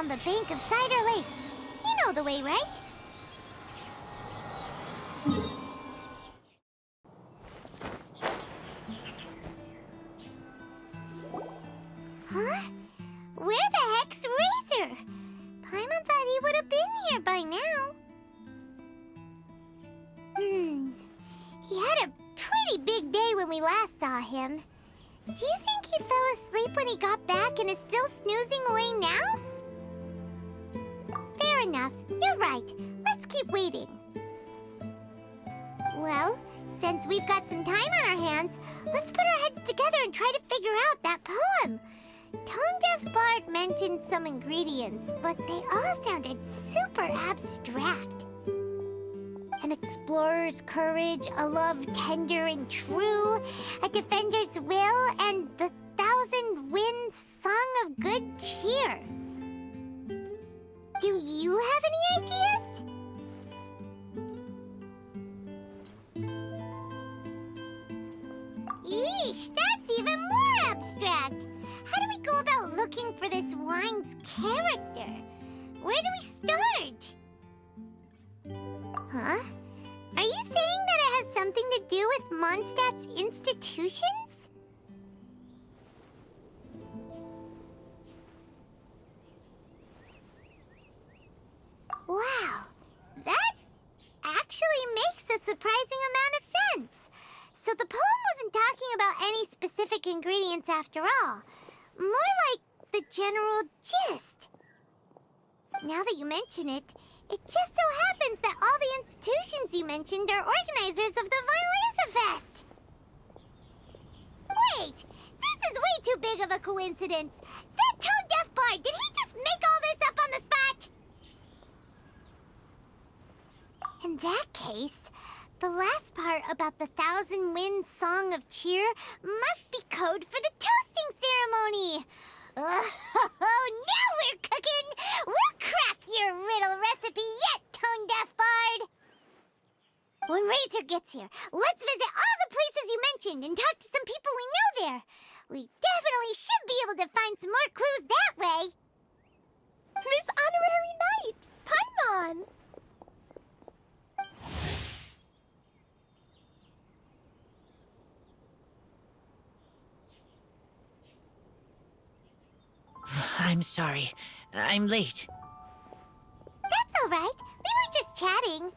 down the bank of Cider Lake. You know the way, right? Huh? Where the heck's Razor? Paimon thought he would have been here by now. He had a pretty big day when we last saw him. Do you think he fell asleep when he got back and is still snoozing away now? Fair enough. You're right. Let's keep waiting. Well, since we've got some time on our hands, let's put our heads together and try to figure out that poem. Tone-Deaf Bard mentioned some ingredients, but they all sounded super abstract. An explorer's courage, a love tender and true, a defender's will, and the thousand winds song of good cheer. Do you have any ideas? Eesh, that's even more abstract. How do we go about looking for this wine's character? Where do we start? Huh? Are you saying that it has something to do with Mondstadt's institutions? Wow, that actually makes a surprising amount of sense. So the poem wasn't talking about any specific ingredients after all. More like the general gist. Now that you mention it, it just so happens that all the institutions you mentioned are organizers of the Vine Laser Fest. Wait, this is way too big of a coincidence. That Tone-Deaf Bard, did he just make all this up on the spot? In that case, the last part about the Thousand Winds Song of Cheer must be code for the toasting ceremony. Oh, now we're cooking! We'll crack your riddle recipe yet, Tone-Deaf Bard! When Razor gets here, let's visit all the places you mentioned and talk to some people we know there. We definitely should be able to find some more clues that way. Miss Honorary Knight, Paimon! I'm sorry. I'm late. That's all right. We were just chatting.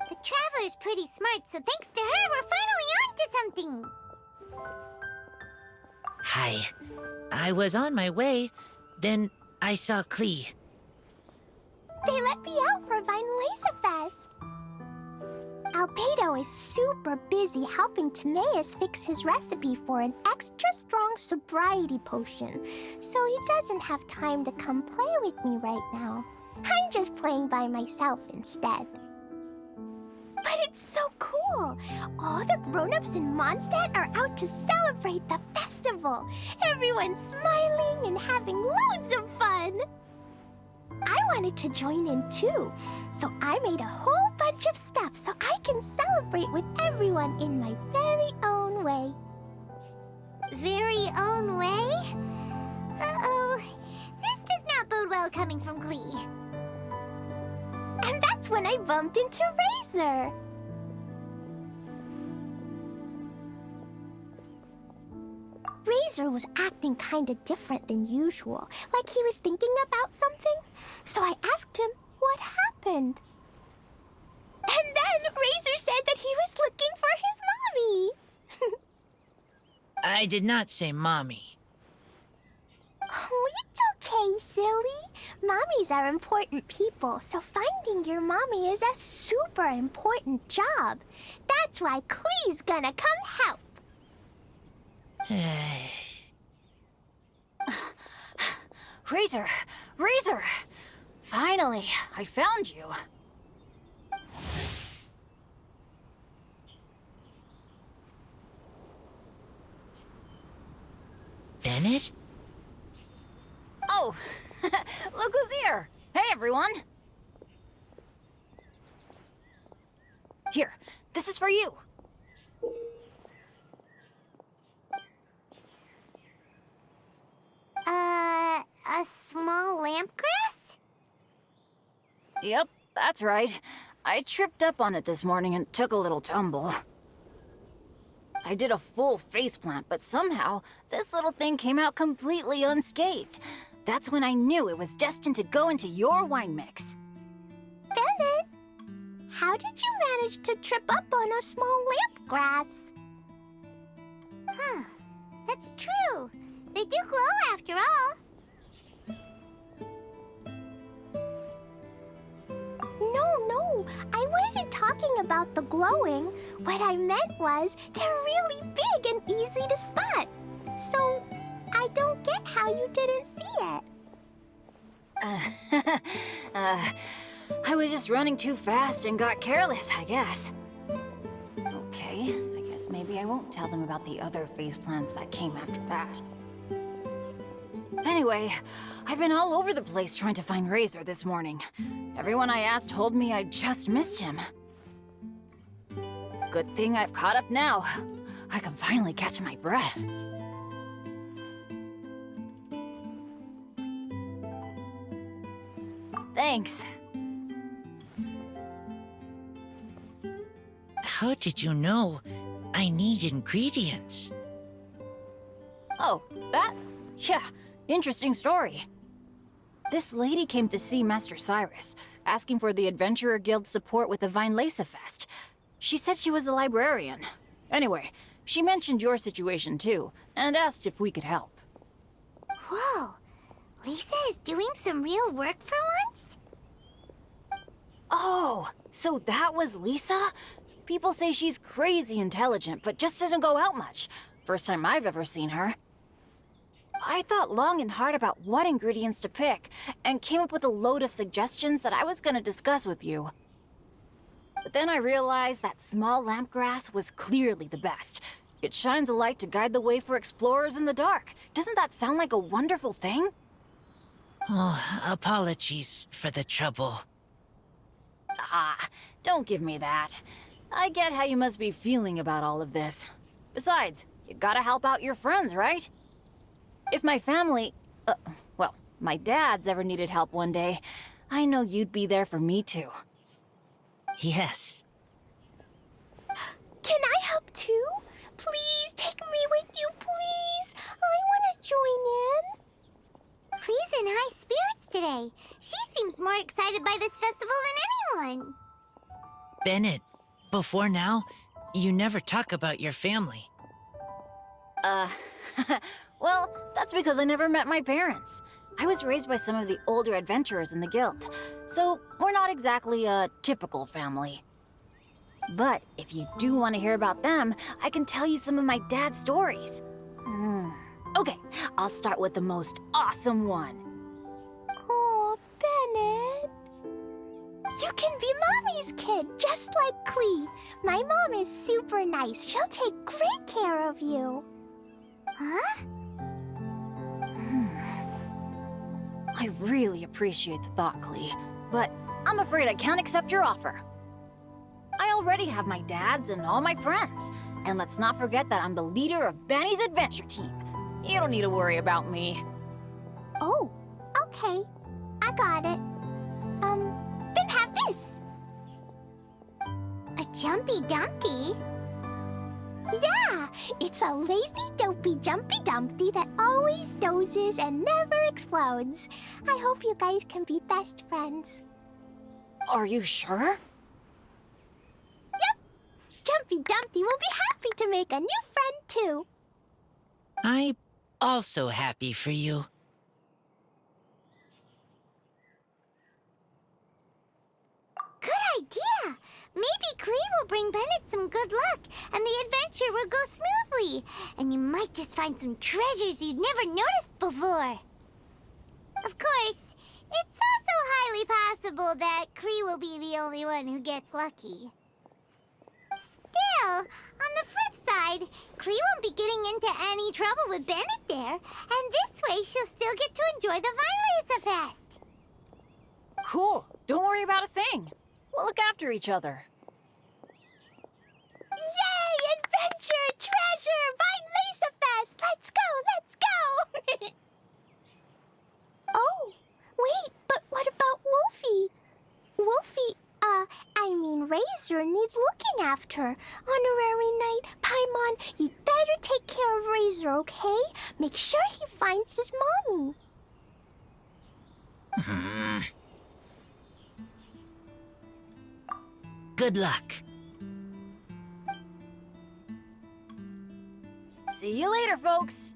The Traveler's pretty smart, so thanks to her, we're finally on to something. Hi. I was on my way. Then I saw Klee. They let me out for Vine Laser Fest. Albedo is super busy helping Timaeus fix his recipe for an extra strong sobriety potion, so he doesn't have time to come play with me right now. I'm just playing by myself instead. But it's so cool! All the grown-ups in Mondstadt are out to celebrate the festival. Everyone's smiling and having loads of fun. I wanted to join in too, so I made a whole bunch of stuff so I can celebrate with everyone in my very own way. Very own way? Uh-oh. This does not bode well coming from Klee. And that's when I bumped into Razor. Razor was acting kinda different than usual, like he was thinking about something. So I asked him what happened. And then Razor said that he was looking for his mommy. I did not say mommy. Oh, it's okay, silly. Mommies are important people, so finding your mommy is a super important job. That's why Klee's gonna come help. Razor! Razor! Finally, I found you. Bennett? Oh, look who's here. Hey, everyone. Here, this is for you. A small Yep, that's right. I tripped up on it this morning and took a little tumble. I did a full faceplant, but somehow this little thing came out completely unscathed. That's when I knew it was destined to go into your wine mix. Bennett, how did you manage to trip up on a small lamp grass? Huh. That's true. They do glow after all. No, I wasn't talking about the glowing. What I meant was they're really big and easy to spot. So I don't get how you didn't see it. I was just running too fast and got careless, I guess. Okay, I guess maybe I won't tell them about the other faceplants that came after that. Anyway, I've been all over the place trying to find Razor this morning. Everyone I asked told me I just missed him. Good thing I've caught up now. I can finally catch my breath. Thanks. How did you know I need ingredients? Oh, that? Yeah, interesting story. This lady came to see Master Cyrus, asking for the Adventurer Guild's support with the Vinelesa Fest. She said she was a librarian. Anyway, she mentioned your situation too, and asked if we could help. Whoa. Lisa is doing some real work for once? Oh, so that was Lisa? People say she's crazy intelligent, but just doesn't go out much. First time I've ever seen her. I thought long and hard about what ingredients to pick, and came up with a load of suggestions that I was gonna discuss with you. But then I realized that small lampgrass was clearly the best. It shines a light to guide the way for explorers in the dark. Doesn't that sound like a wonderful thing? Oh, apologies for the trouble. Ah, don't give me that. I get how you must be feeling about all of this. Besides, you gotta help out your friends, right? If my family, well, my dad's ever needed help one day, I know you'd be there for me too. Yes. Can I help too? Please take me with you, please. I want to join in. Clee's in high spirits today. She seems more excited by this festival than anyone. Bennett, before now, you never talk about your family. Well, that's because I never met my parents. I was raised by some of the older adventurers in the guild, so we're not exactly a typical family. But if you do want to hear about them, I can tell you some of my dad's stories. Okay, I'll start with the most awesome one. Oh, Bennett. You can be Mommy's kid, just like Clee. My mom is super nice. She'll take great care of you. Huh? I really appreciate the thought, Clee, but I'm afraid I can't accept your offer. I already have my dad's and all my friends. And let's not forget that I'm the leader of Benny's adventure team. You don't need to worry about me. Oh, okay. I got it. Then have this. A Jumpy Dumpty? Yeah, it's a lazy, dopey, jumpy dumpty that always dozes and never explodes. I hope you guys can be best friends. Are you sure? Yep, Jumpy Dumpty will be happy to make a new friend too. I'm also happy for you. Good idea! Maybe Clee will bring Bennett some good luck, and the adventure will go smoothly. And you might just find some treasures you'd never noticed before. Of course, it's also highly possible that Clee will be the only one who gets lucky. Still, on the flip side, Clee won't be getting into any trouble with Bennett there, and this way she'll still get to enjoy the Vinelesa Fest. Cool. Don't worry about a thing. We'll look after each other. Yay! Adventure! Treasure! Vinelesa Fest! Let's go! Let's go! Oh, wait, but what about Wolfie? Razor needs looking after. Honorary Knight, Paimon, you better take care of Razor, okay? Make sure he finds his mommy. Good luck. See you later, folks.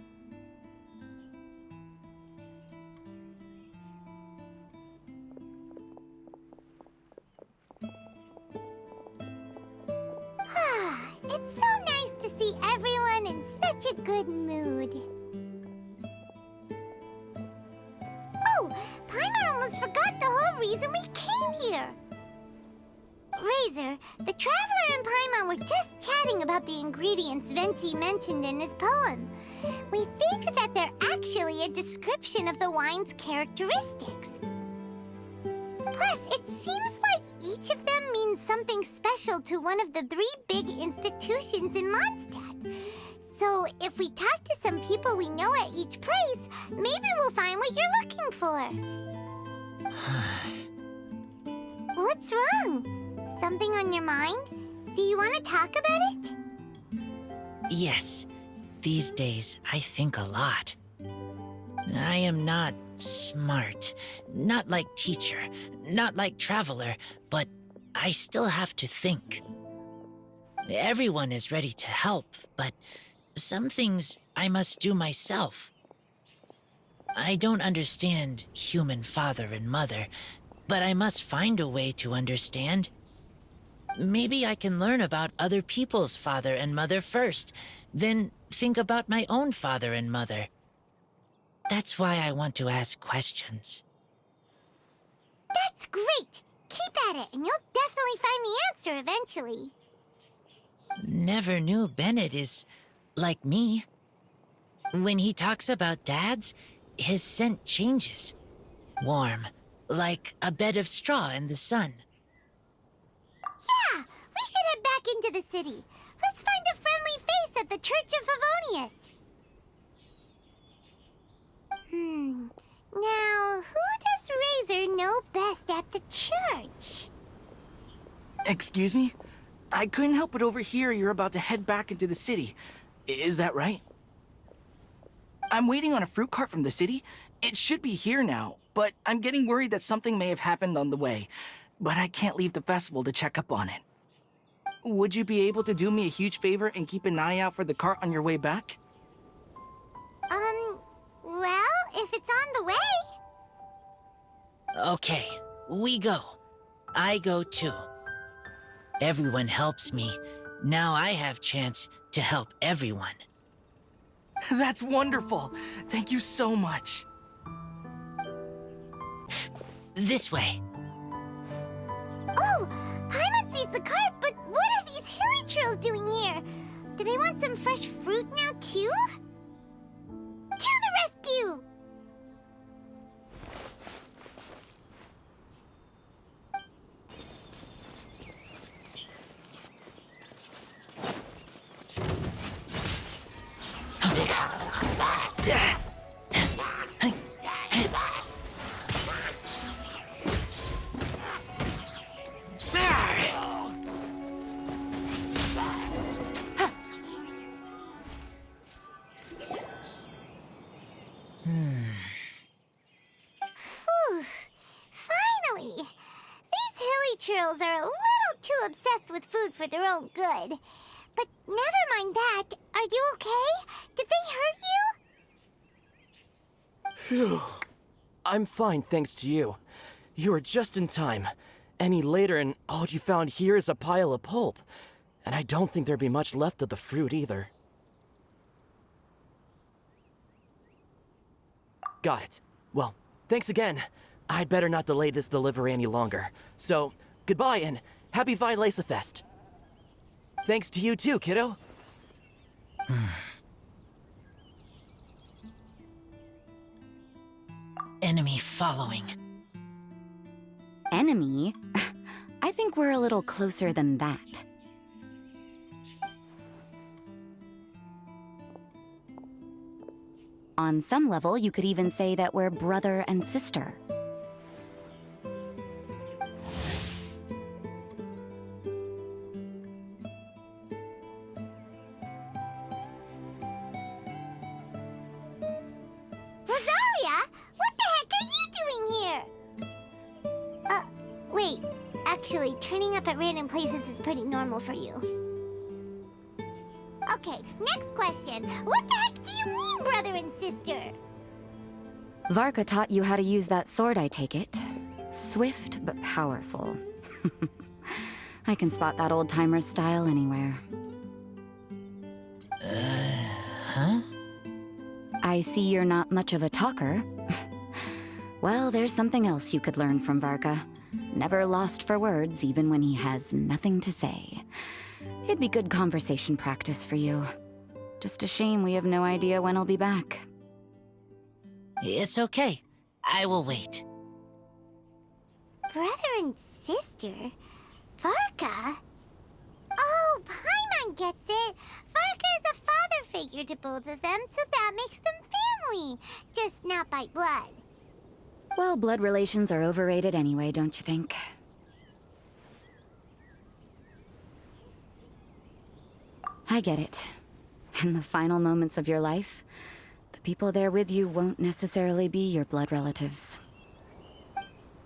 It's so nice to see everyone in such a good mood. Oh, Paimon almost forgot the whole reason we came here. Razor, the Traveler and Paimon were just chatting about the ingredients Venti mentioned in his poem. We think that they're actually a description of the wine's characteristics. Plus, it seems like each of them means something special to one of the 3 big institutions in Mondstadt. So, if we talk to some people we know at each place, maybe we'll find what you're looking for. What's wrong? Something on your mind? Do you want to talk about it? Yes, these days I think a lot. I am not smart, not like teacher, not like Traveler, but I still have to think. Everyone is ready to help, but some things I must do myself. I don't understand human father and mother, but I must find a way to understand. Maybe I can learn about other people's father and mother first, then think about my own father and mother. That's why I want to ask questions. That's great! Keep at it, and you'll definitely find the answer eventually. Never knew Bennett is like me. When he talks about dads, his scent changes. Warm, like a bed of straw in the sun. Yeah, we should head back into the city. Let's find a friendly face at the Church of Favonius. Now, who does Razor know best at the church? Excuse me? I couldn't help but overhear you're about to head back into the city. Is that right? I'm waiting on a fruit cart from the city. It should be here now, but I'm getting worried that something may have happened on the way. But I can't leave the festival to check up on it. Would you be able to do me a huge favor and keep an eye out for the cart on your way back? Well, if it's on the way. Okay, we go. I go too. Everyone helps me. Now I have chance to help everyone. That's wonderful. Thank you so much. This way. Oh, Paimon sees the cart, but what are these hilly trails doing here? Do they want some fresh fruit now, too? To the rescue! Whew. Finally! These hilly trails are a little too obsessed with food for their own good. But never mind that. Are you okay? Did they hurt you? Phew. I'm fine, thanks to you. You were just in time. Any later and all you found here is a pile of pulp. And I don't think there'd be much left of the fruit either. Got it. Well, thanks again. I'd better not delay this delivery any longer. So, goodbye and happy Vine Fest. Thanks to you too, kiddo. Enemy following. Enemy? I think we're a little closer than that. On some level, you could even say that we're brother and sister. Actually, turning up at random places is pretty normal for you. Okay, next question. What the heck do you mean, brother and sister? Varka taught you how to use that sword, I take it. Swift but powerful. I can spot that old-timer's style anywhere. Huh? I see you're not much of a talker. Well, there's something else you could learn from Varka. Never lost for words, even when he has nothing to say. It'd be good conversation practice for you. Just a shame we have no idea when he'll be back. It's okay. I will wait. Brother and sister? Varka? Oh, Paimon gets it. Varka is a father figure to both of them, so that makes them family. Just not by blood. Well, blood relations are overrated anyway, don't you think? I get it. In the final moments of your life, the people there with you won't necessarily be your blood relatives.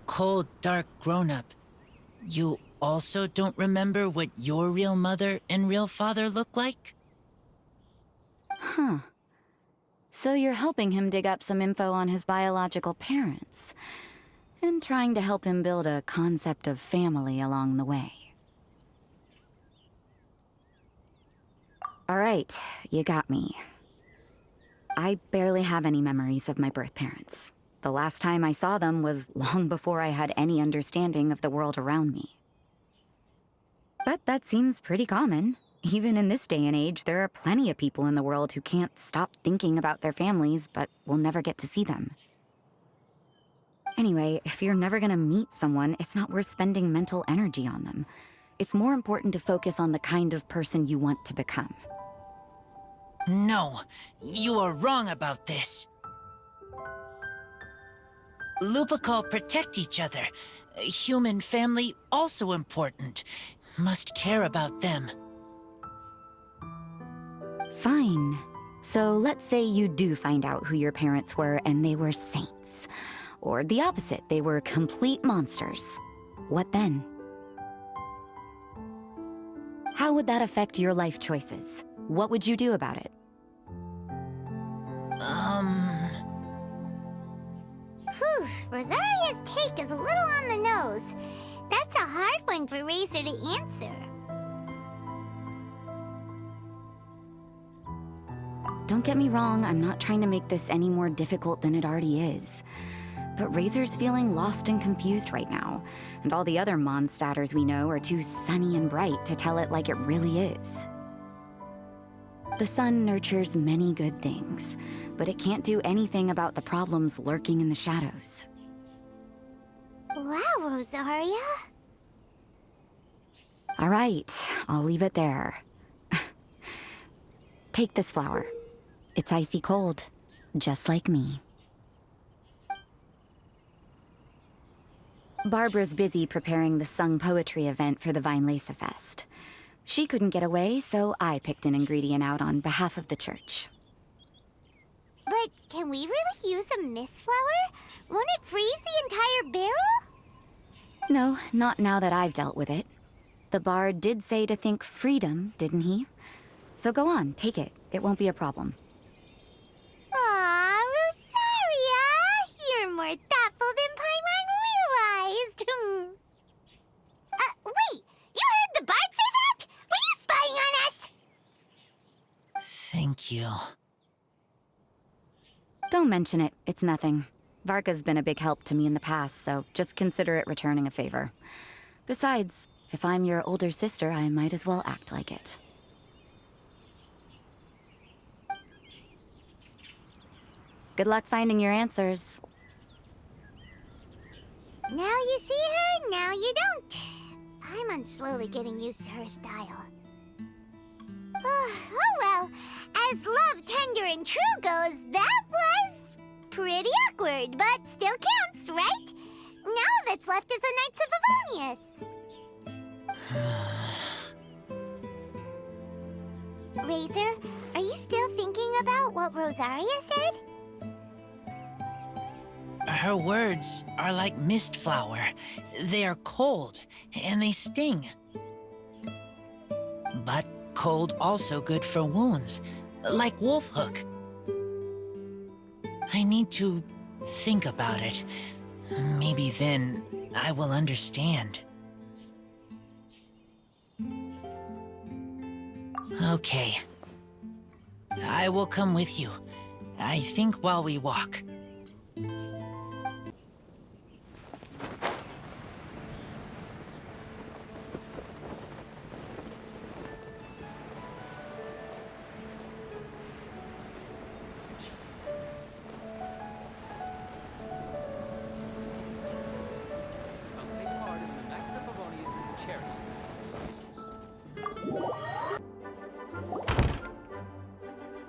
Cold, dark grown-up. You also don't remember what your real mother and real father look like? Huh. So you're helping him dig up some info on his biological parents, and trying to help him build a concept of family along the way. All right, you got me. I barely have any memories of my birth parents. The last time I saw them was long before I had any understanding of the world around me. But that seems pretty common. Even in this day and age, there are plenty of people in the world who can't stop thinking about their families, but will never get to see them. Anyway, if you're never gonna meet someone, it's not worth spending mental energy on them. It's more important to focus on the kind of person you want to become. No, you are wrong about this. Lupical protect each other. Human family also important. Must care about them. Fine. So let's say you do find out who your parents were and they were saints. Or the opposite, they were complete monsters. What then? How would that affect your life choices? What would you do about it? Whew, Rosaria's take is a little on the nose. That's a hard one for Razor to answer. Don't get me wrong, I'm not trying to make this any more difficult than it already is. But Razor's feeling lost and confused right now, and all the other Mondstadters we know are too sunny and bright to tell it like it really is. The sun nurtures many good things, but it can't do anything about the problems lurking in the shadows. Wow, Rosaria. All right, I'll leave it there. Take this flower. It's icy cold, just like me. Barbara's busy preparing the sung poetry event for the Vinelesa Fest. She couldn't get away, so I picked an ingredient out on behalf of the church. But can we really use a mist flower? Won't it freeze the entire barrel? No, not now that I've dealt with it. The bard did say to think freedom, didn't he? So go on, take it. It won't be a problem. Aw, Rosaria! You're more thoughtful than Paimon realized. Wait! You heard the bard say that? Were you spying on us? Thank you. Don't mention it. It's nothing. Varka's been a big help to me in the past, so just consider it returning a favor. Besides, if I'm your older sister, I might as well act like it. Good luck finding your answers. Now you see her, now you don't. Paimon's slowly getting used to her style. Oh well, as love, tender, and true goes, that was pretty awkward, but still counts, right? Now that's left is the Knights of Avonius. Razor, are you still thinking about what Rosaria said? Her words are like mist flower. They are cold, and they sting. But cold also good for wounds, like wolf hook. I need to think about it. Maybe then I will understand. Okay. I will come with you. I think while we walk.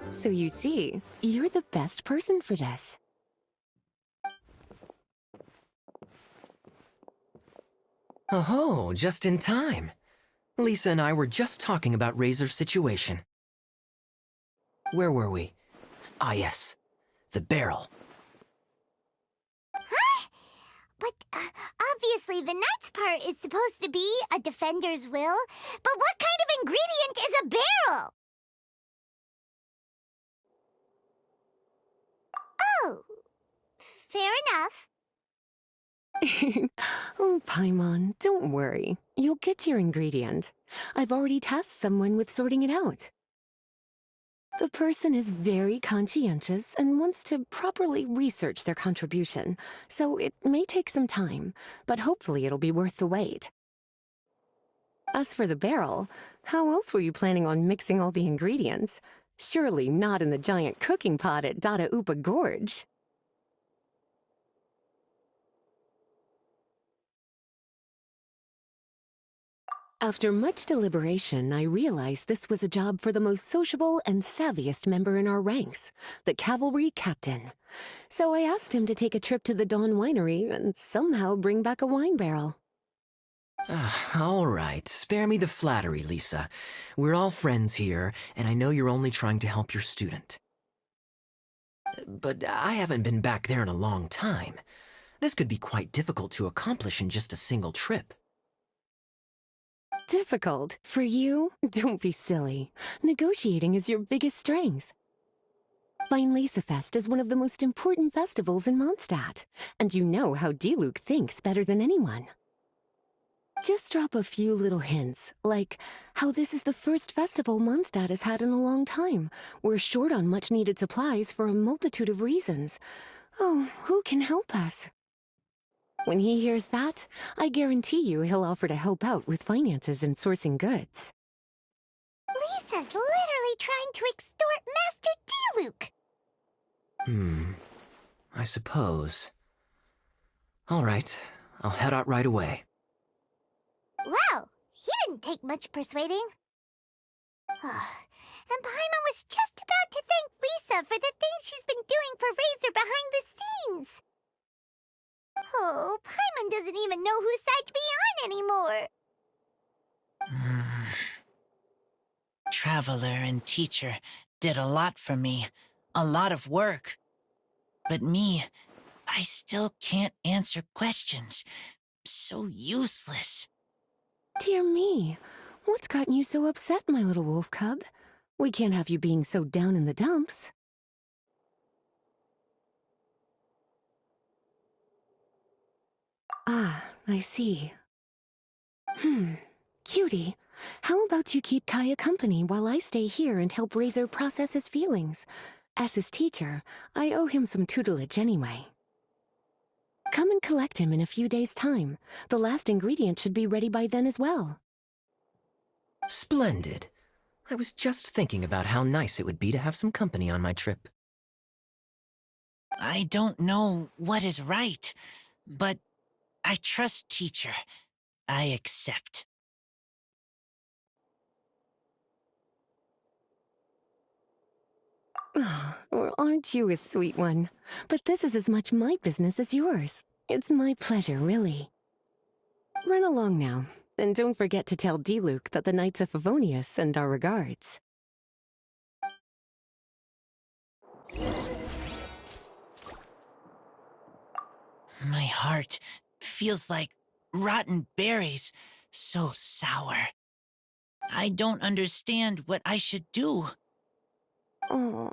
So you see, you're the best person for this. Oh, just in time. Lisa and I were just talking about Razor's situation. Where were we? Ah, yes. The barrel. But obviously the knight's part is supposed to be a defender's will. But what kind of ingredient is a barrel? Oh, fair enough. Oh, Paimon, don't worry. You'll get your ingredient. I've already tasked someone with sorting it out. The person is very conscientious and wants to properly research their contribution, so it may take some time, but hopefully it'll be worth the wait. As for the barrel, how else were you planning on mixing all the ingredients? Surely not in the giant cooking pot at Dada Upa Gorge. After much deliberation, I realized this was a job for the most sociable and savviest member in our ranks, the cavalry captain. So I asked him to take a trip to the Dawn Winery and somehow bring back a wine barrel. All right, spare me the flattery, Lisa. We're all friends here, and I know you're only trying to help your student. But I haven't been back there in a long time. This could be quite difficult to accomplish in just a single trip. Difficult? For you? Don't be silly. Negotiating is your biggest strength. Fine Lisa Fest is one of the most important festivals in Mondstadt, and you know how Diluc thinks better than anyone. Just drop a few little hints, like how this is the first festival Mondstadt has had in a long time. We're short on much-needed supplies for a multitude of reasons. Oh, who can help us? When he hears that, I guarantee you he'll offer to help out with finances and sourcing goods. Lisa's literally trying to extort Master Diluc. I suppose. All right, I'll head out right away. Wow, he didn't take much persuading. And Paimon was just about to thank Lisa for the things she's been doing for Razor behind the scenes. Oh, Paimon doesn't even know whose side to be on anymore. Traveler and teacher did a lot for me, a lot of work. But me, I still can't answer questions. So useless. Dear me, what's gotten you so upset, my little wolf cub? We can't have you being so down in the dumps. Ah, I see. Cutie, how about you keep Kaya company while I stay here and help Razor process his feelings? As his teacher, I owe him some tutelage anyway. Come and collect him in a few days' time. The last ingredient should be ready by then as well. Splendid. I was just thinking about how nice it would be to have some company on my trip. I don't know what is right, but I trust teacher. I accept. Well, aren't you a sweet one? But this is as much my business as yours. It's my pleasure, really. Run along now, and don't forget to tell Diluc that the Knights of Favonius send our regards. My heart feels like rotten berries, so sour. I don't understand what I should do. Oh,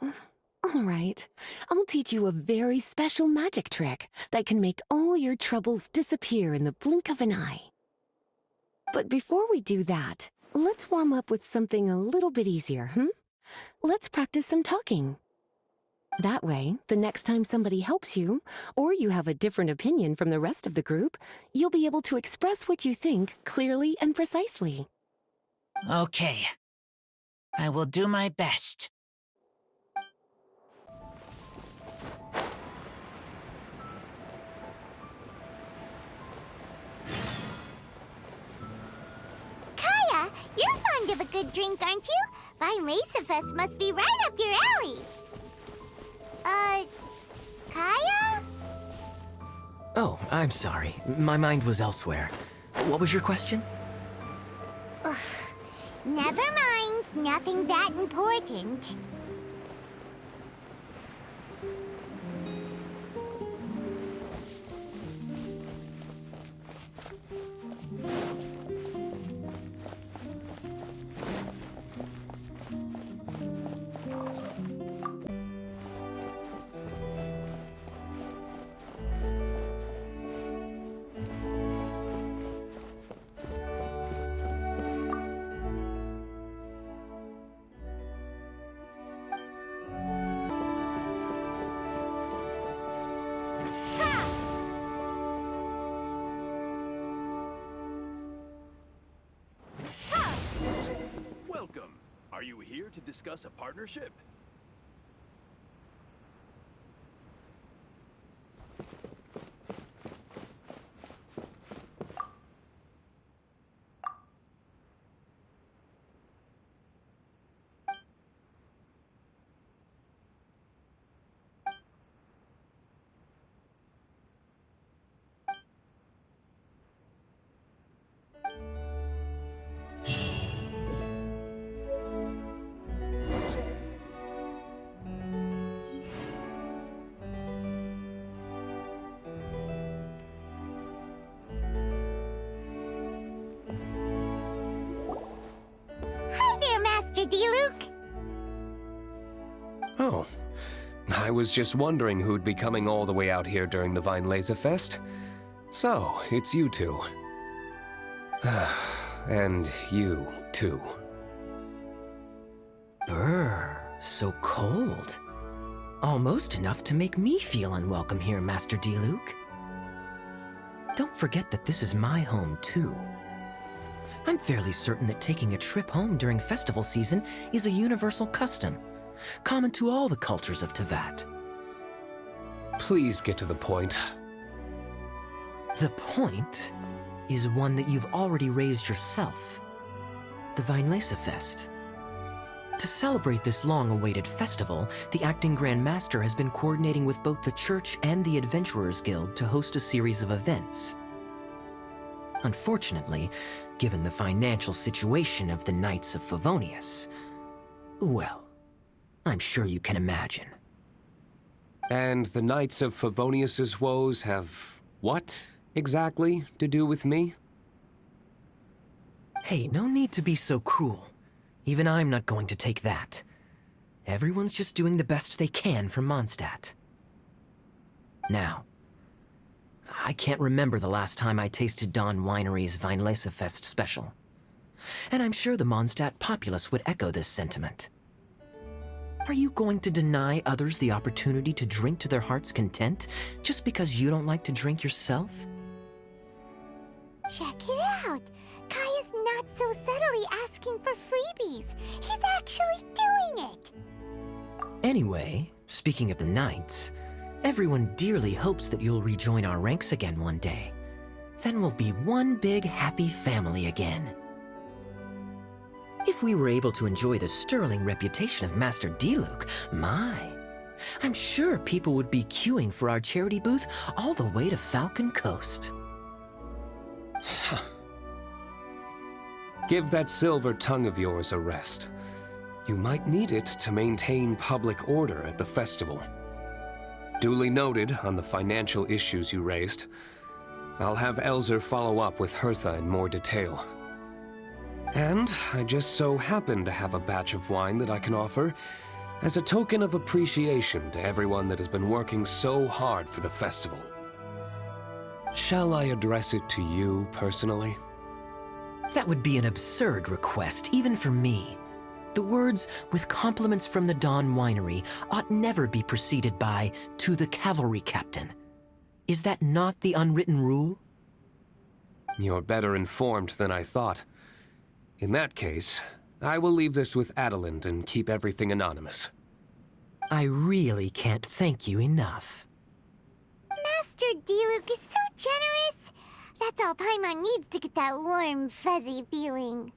all right. I'll teach you a very special magic trick that can make all your troubles disappear in the blink of an eye. But before we do that, let's warm up with something a little bit easier, Let's practice some talking. That way, the next time somebody helps you, or you have a different opinion from the rest of the group, you'll be able to express what you think clearly and precisely. Okay. I will do my best. Kaya, you're fond of a good drink, aren't you? Vinesifest must be right up your alley. Kaya? Oh, I'm sorry. My mind was elsewhere. What was your question? Never mind. Nothing that important. Welcome. Are you here to discuss a partnership? Hi there, Master D-Luke. Oh, I was just wondering who'd be coming all the way out here during the Vinelaser Fest. So, it's you two. And you, too. Brr, so cold. Almost enough to make me feel unwelcome here, Master D-Luke. Don't forget that this is my home, too. I'm fairly certain that taking a trip home during festival season is a universal custom, common to all the cultures of Teyvat. Please get to the point. The point is one that you've already raised yourself. The Vinelaser Fest. To celebrate this long-awaited festival, the Acting Grand Master has been coordinating with both the Church and the Adventurers Guild to host a series of events. Unfortunately, given the financial situation of the Knights of Favonius, well, I'm sure you can imagine. And the Knights of Favonius's woes have what, exactly, to do with me? Hey, no need to be so cruel. Even I'm not going to take that. Everyone's just doing the best they can for Mondstadt. Now, I can't remember the last time I tasted Dawn Winery's Vinelaser Fest special. And I'm sure the Mondstadt populace would echo this sentiment. Are you going to deny others the opportunity to drink to their heart's content just because you don't like to drink yourself? Check it out. Kaya's not so subtly asking for freebies. He's actually doing it. Anyway, speaking of the Knights, everyone dearly hopes that you'll rejoin our ranks again one day. Then we'll be one big happy family again. If we were able to enjoy the sterling reputation of Master D-Luke, I'm sure people would be queuing for our charity booth all the way to Falcon Coast. Give that silver tongue of yours a rest. You might need it to maintain public order at the festival. Duly noted on the financial issues you raised. I'll have Elzer follow up with Hertha in more detail. And I just so happen to have a batch of wine that I can offer as a token of appreciation to everyone that has been working so hard for the festival. Shall I address it to you personally? That would be an absurd request, even for me. The words, "with compliments from the Dawn Winery," ought never be preceded by, "to the cavalry captain." Is that not the unwritten rule? You're better informed than I thought. In that case, I will leave this with Adelind and keep everything anonymous. I really can't thank you enough. Master Diluc is so generous. That's all Paimon needs to get that warm, fuzzy feeling.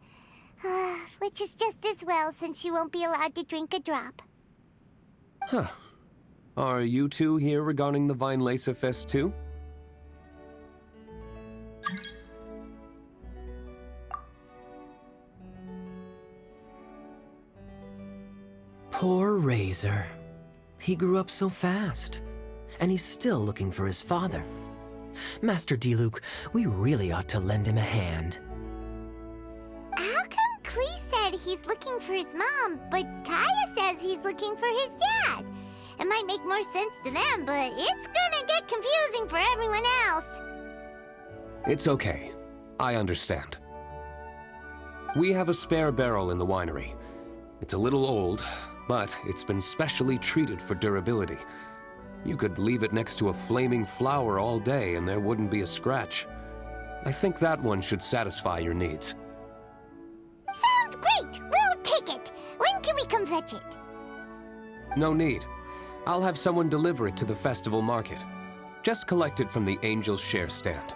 Which is just as well, since she won't be allowed to drink a drop. Huh. Are you two here regarding the Weinlese Fest too? Poor Razor. He grew up so fast, and he's still looking for his father. Master Diluc, we really ought to lend him a hand. How come Klee said he's looking for his mom, but Kaya says he's looking for his dad? It might make more sense to them, but it's gonna get confusing for everyone else. It's okay. I understand. We have a spare barrel in the winery. It's a little old, but it's been specially treated for durability. You could leave it next to a flaming flower all day and there wouldn't be a scratch. I think that one should satisfy your needs. Sounds great! We'll take it! When can we come fetch it? No need. I'll have someone deliver it to the festival market. Just collect it from the Angel's Share stand.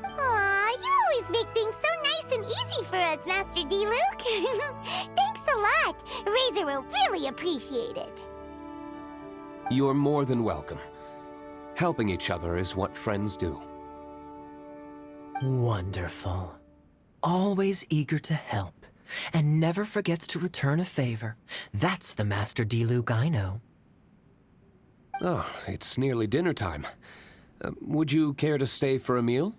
Aw, you always make things so nice and easy for us, Master Diluc. Thanks a lot. Razor will really appreciate it. You're more than welcome. Helping each other is what friends do. Wonderful. Always eager to help, and never forgets to return a favor. That's the Master Diluc I know. Oh, it's nearly dinner time. Would you care to stay for a meal?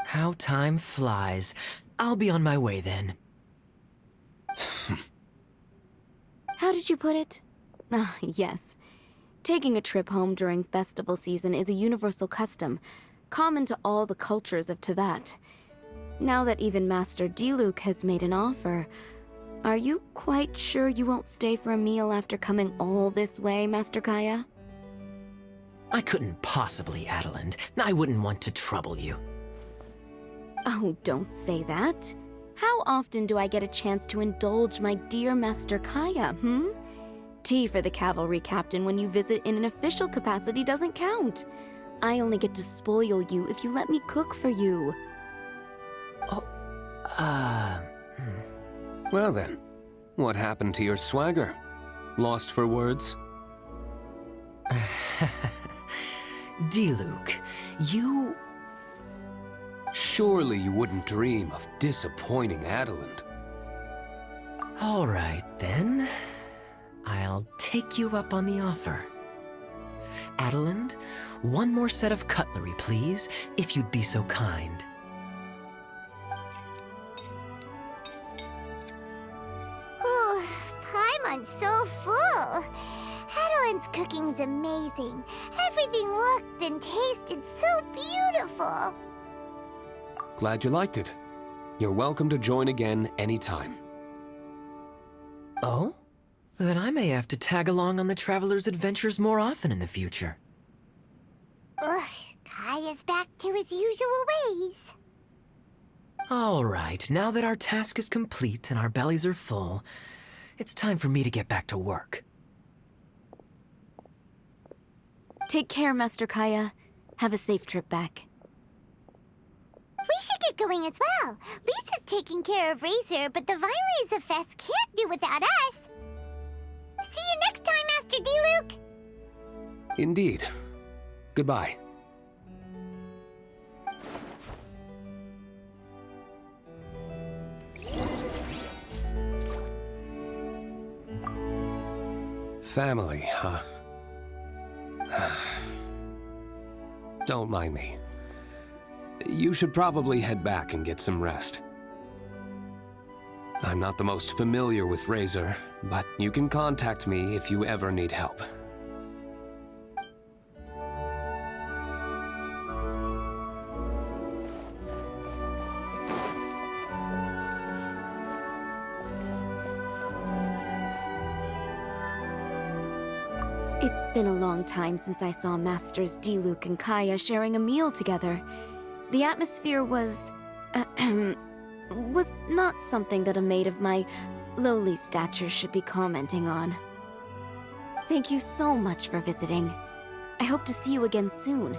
How time flies. I'll be on my way then. How did you put it? Ah, yes. Taking a trip home during festival season is a universal custom, common to all the cultures of Teyvat. Now that even Master Diluc has made an offer, are you quite sure you won't stay for a meal after coming all this way, Master Kaya? I couldn't possibly, Adelind. I wouldn't want to trouble you. Oh, don't say that. How often do I get a chance to indulge my dear Master Kaya, Tea for the cavalry captain when you visit in an official capacity doesn't count. I only get to spoil you if you let me cook for you. Well then, what happened to your swagger? Lost for words? Diluc, you... Surely you wouldn't dream of disappointing Adelind. All right, then. I'll take you up on the offer. Adelind, one more set of cutlery, please, if you'd be so kind. Ooh, Paimon's so full. Adeline's cooking's amazing. Everything looked and tasted so beautiful. Glad you liked it. You're welcome to join again anytime. Oh? Then I may have to tag along on the Traveler's adventures more often in the future. Ugh, Kaya's back to his usual ways. All right, now that our task is complete and our bellies are full, it's time for me to get back to work. Take care, Master Kaya. Have a safe trip back. We should get going as well. Lisa's taking care of Razor, but the Weinlese Fest can't do without us. See you next time, Master Diluc! Indeed. Goodbye. Family, huh? Don't mind me. You should probably head back and get some rest. I'm not the most familiar with Razor, but you can contact me if you ever need help. It's been a long time since I saw Masters Diluc and Kaya sharing a meal together. The atmosphere was not something that a maid of my lowly stature should be commenting on. Thank you so much for visiting. I hope to see you again soon.